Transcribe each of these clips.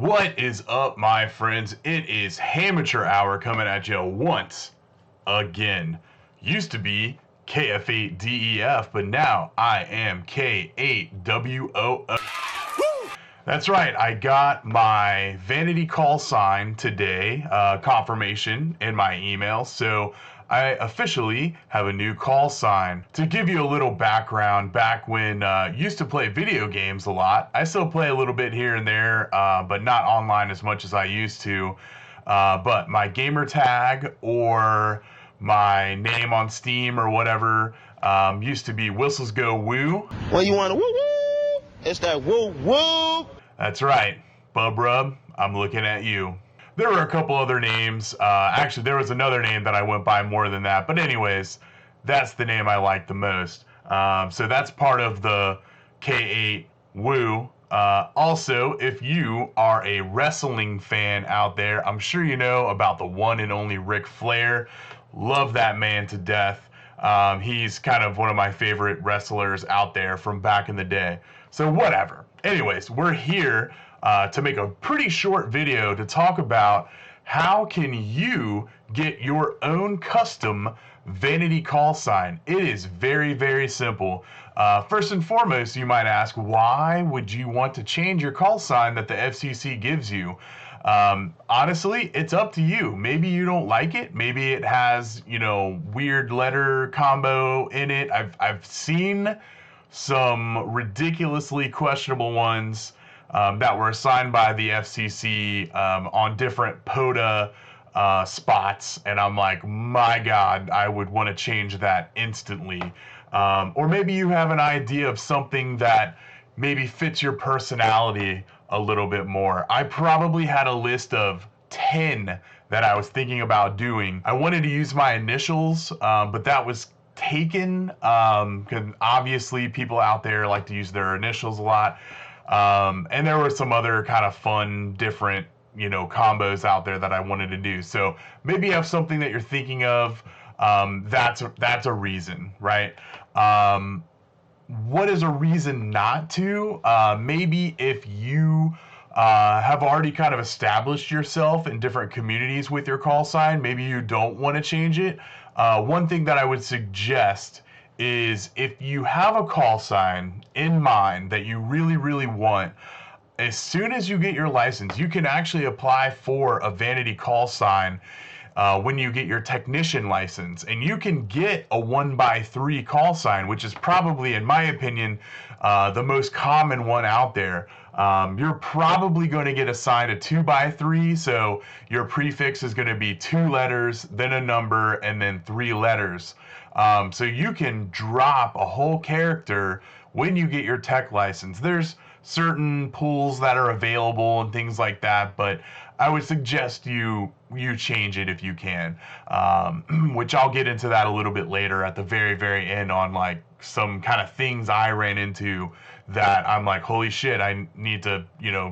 What is up, my friends? It is Amateur Hour coming at you once again. Used to be KF8DEF, but now I am K8WOO. That's right, I got my Vanity call sign today, confirmation in my email, so I officially have a new call sign. To give you a little background, back when I used to play video games a lot, I still play a little bit here and there, but not online as much as I used to. But my gamer tag or my name on Steam or whatever used to be Whistles Go Woo. Well, you want to woo woo? It's that woo woo. That's right, Bub Rub, I'm looking at you. There were a couple other names. Actually, there was another name that I went by more than that. But anyways, that's the name I like the most. So that's part of the K8 Woo. Also, if you are a wrestling fan out there, I'm sure you know about the one and only Ric Flair. Love that man to death. He's kind of one of my favorite wrestlers out there from back in the day. So whatever. Anyways, we're here to make a pretty short video to talk about how can you get your own custom Vanity call sign. It is very, very simple. First and foremost, you might ask, why would you want to change your call sign that the FCC gives you? Honestly, it's up to you. Maybe you don't like it. Maybe it has, weird letter combo in it. I've seen some ridiculously questionable ones that were assigned by the FCC on different POTA spots, and I'm like, my God, I would want to change that instantly. Or maybe you have an idea of something that maybe fits your personality a little bit more. I probably had a list of 10 that I was thinking about doing. I wanted to use my initials, but that was taken because obviously people out there like to use their initials a lot. And there were some other kind of fun, different, combos out there that I wanted to do. So maybe you have something that you're thinking of. That's a reason, right? What is a reason not to? Maybe if you have already kind of established yourself in different communities with your call sign, maybe you don't want to change it. One thing that I would suggest is if you have a call sign in mind that you really, really want, as soon as you get your license, you can actually apply for a Vanity call sign when you get your technician license, and you can get a 1x3 call sign, which is probably, in my opinion, the most common one out there. You're probably going to get assigned a 2x3, so your prefix is going to be 2 letters, then a number, and then 3 letters. So you can drop a whole character when you get your tech license. There's certain pools that are available and things like that, but I would suggest you change it if you can, which I'll get into that a little bit later at the very, very end on like some kind of things I ran into that I'm like, holy shit, I need to,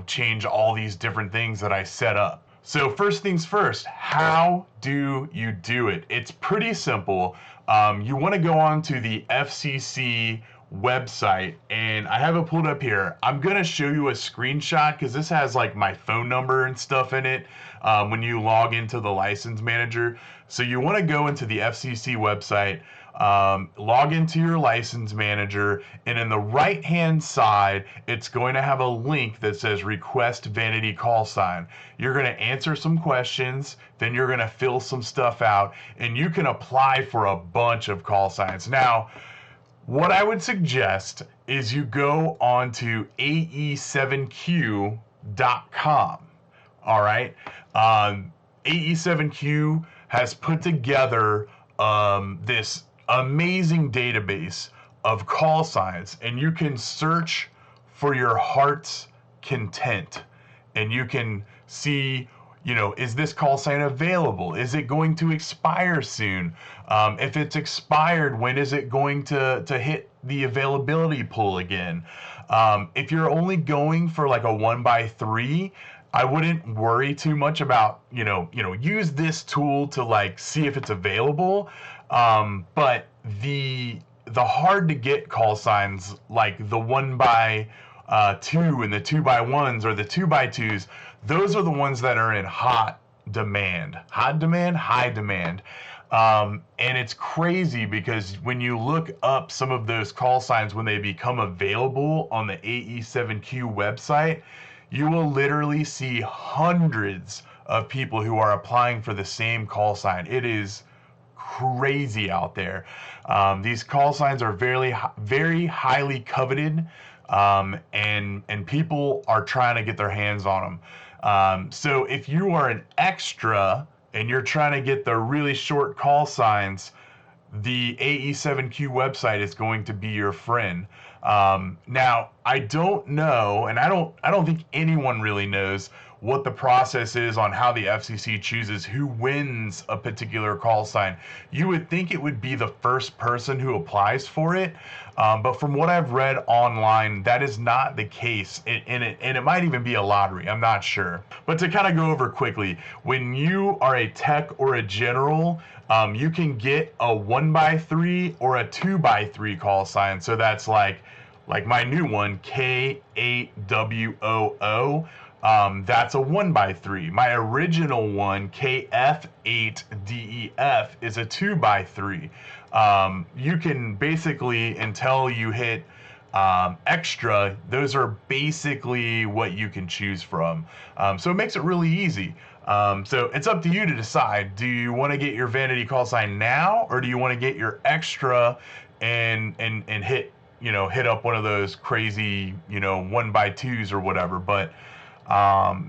change all these different things that I set up. So first things first, how do you do it? It's pretty simple. You want to go on to the FCC website, and I have it pulled up here. I'm gonna show you a screenshot because this has like my phone number and stuff in it when you log into the license manager. So you want to go into the FCC website, log into your license manager, and in the right hand side it's going to have a link that says request Vanity call sign. You're going to answer some questions, then you're going to fill some stuff out, and you can apply for a bunch of call signs. Now, what I would suggest is you go onto AE7Q.com. All right. AE7Q has put together this amazing database of call signs, and you can search for your heart's content, and you can see, is this call sign available? Is it going to expire soon? If it's expired, when is it going to hit the availability pool again? If you're only going for like a 1x3, I wouldn't worry too much about, use this tool to like see if it's available. But the hard to get call signs, like the 1x 2 and the 2x1s or the 2x2s, those are the ones that are in hot demand. Hot demand, high demand. And it's crazy because when you look up some of those call signs when they become available on the AE7Q website, you will literally see hundreds of people who are applying for the same call sign. It is crazy out there. These call signs are very highly coveted, and people are trying to get their hands on them. So if you are an extra and you're trying to get the really short call signs, the AE7Q website is going to be your friend. Now, I don't know, and I don't think anyone really knows what the process is on how the FCC chooses who wins a particular call sign. You would think it would be the first person who applies for it, but from what I've read online, that is not the case, and it might even be a lottery. I'm not sure. But to kind of go over quickly, when you are a tech or a general, you can get a 1x3 or a 2x3 call sign. So that's like my new one, K8WOO. That's a 1x3. My original one, KF8DEF, is a 2x3. You can basically, until you hit extra, those are basically what you can choose from. So it makes it really easy. So it's up to you to decide. Do you want to get your vanity call sign now, or do you want to get your extra and hit up one of those crazy 1x2s or whatever? But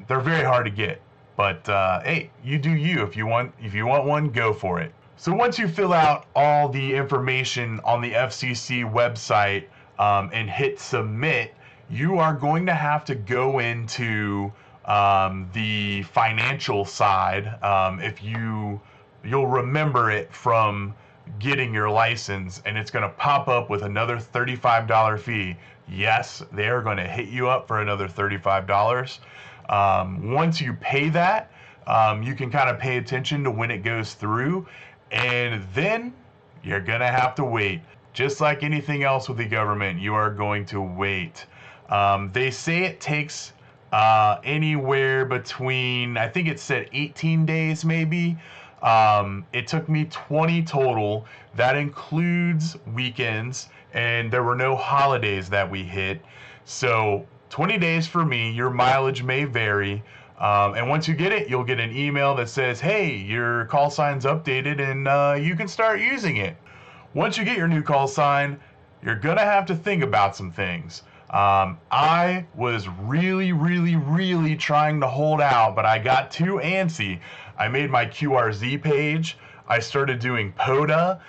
they're very hard to get. But hey, you do you. If you want one, go for it. So once you fill out all the information on the FCC website and hit submit, you are going to have to go into the financial side. If you'll remember it from getting your license, and it's going to pop up with another $35 fee. Yes, they are going to hit you up for another $35. Once you pay that, you can kind of pay attention to when it goes through, and then you're going to have to wait. Just like anything else with the government, you are going to wait. They say it takes anywhere between, I think it said 18 days maybe. It took me 20 total. That includes weekends, and there were no holidays that we hit. So 20 days for me. Your mileage may vary. And once you get it, you'll get an email that says, hey, your call sign's updated and you can start using it. Once you get your new call sign, you're going to have to think about some things. I was really trying to hold out, but I got too antsy. I made my QRZ page. I started doing POTA.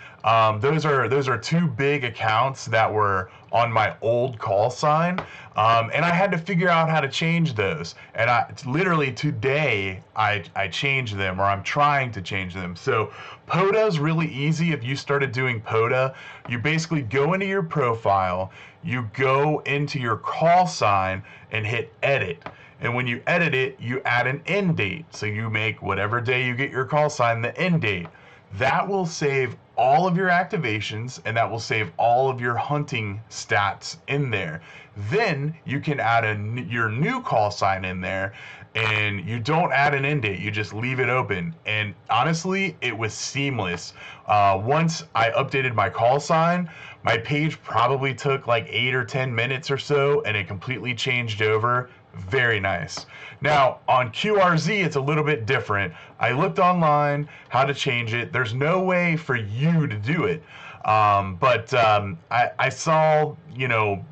Those are two big accounts that were on my old call sign, and I had to figure out how to change those. And literally today I changed them, or I'm trying to change them. So POTA is really easy. If you started doing POTA, you basically go into your profile, you go into your call sign and hit edit. And when you edit it, you add an end date. So you make whatever day you get your call sign the end date. That will save all of your activations, and that will save all of your hunting stats in there. Then you can add your new call sign in there, and you don't add an end date. You just leave it open. And honestly, it was seamless. Once I updated my call sign, my page probably took like 8 or 10 minutes or so, and it completely changed over. Very nice. Now on QRZ, it's a little bit different. I looked online how to change it. There's no way for you to do it, but I saw,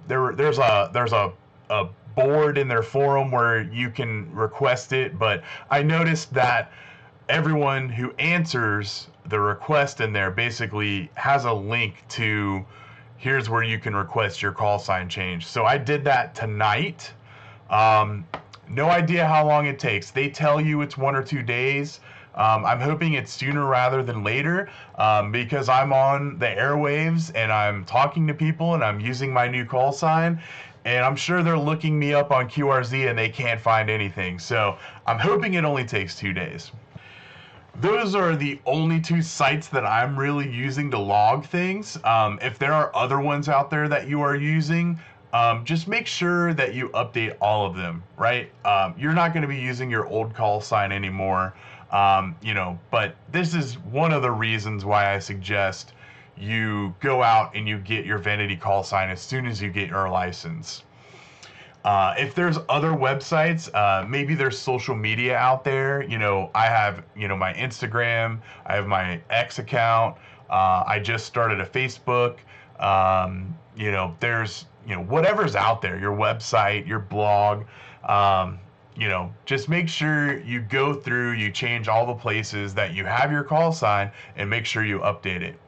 there's a board in their forum where you can request it, but I noticed that everyone who answers the request in there basically has a link to here's where you can request your call sign change. So I did that tonight. No idea how long it takes. They tell you it's 1 or 2 days. I'm hoping it's sooner rather than later, because I'm on the airwaves and I'm talking to people and I'm using my new call sign, and I'm sure they're looking me up on QRZ and they can't find anything. So I'm hoping it only takes 2 days. Those are the only 2 sites that I'm really using to log things. If there are other ones out there that you are using, just make sure that you update all of them, right? You're not going to be using your old call sign anymore, but this is one of the reasons why I suggest you go out and you get your Vanity call sign as soon as you get your license. If there's other websites, maybe there's social media out there. I have, my Instagram, I have my X account. I just started a Facebook. There's, whatever's out there, your website, your blog. Just make sure you go through, you change all the places that you have your call sign and make sure you update it.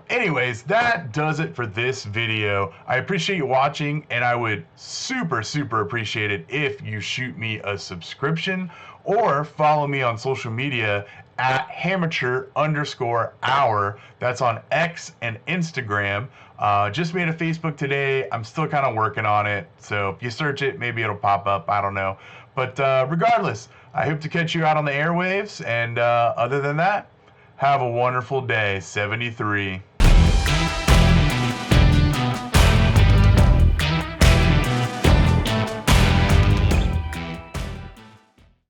Anyways, that does it for this video. I appreciate you watching, and I would super appreciate it if you shoot me a subscription or follow me on social media at Hamature_hour. That's on X and Instagram. Just made a Facebook today. I'm still kind of working on it, so if you search it, maybe it'll pop up. I don't know. But regardless, I hope to catch you out on the airwaves, and other than that, have a wonderful day. 73.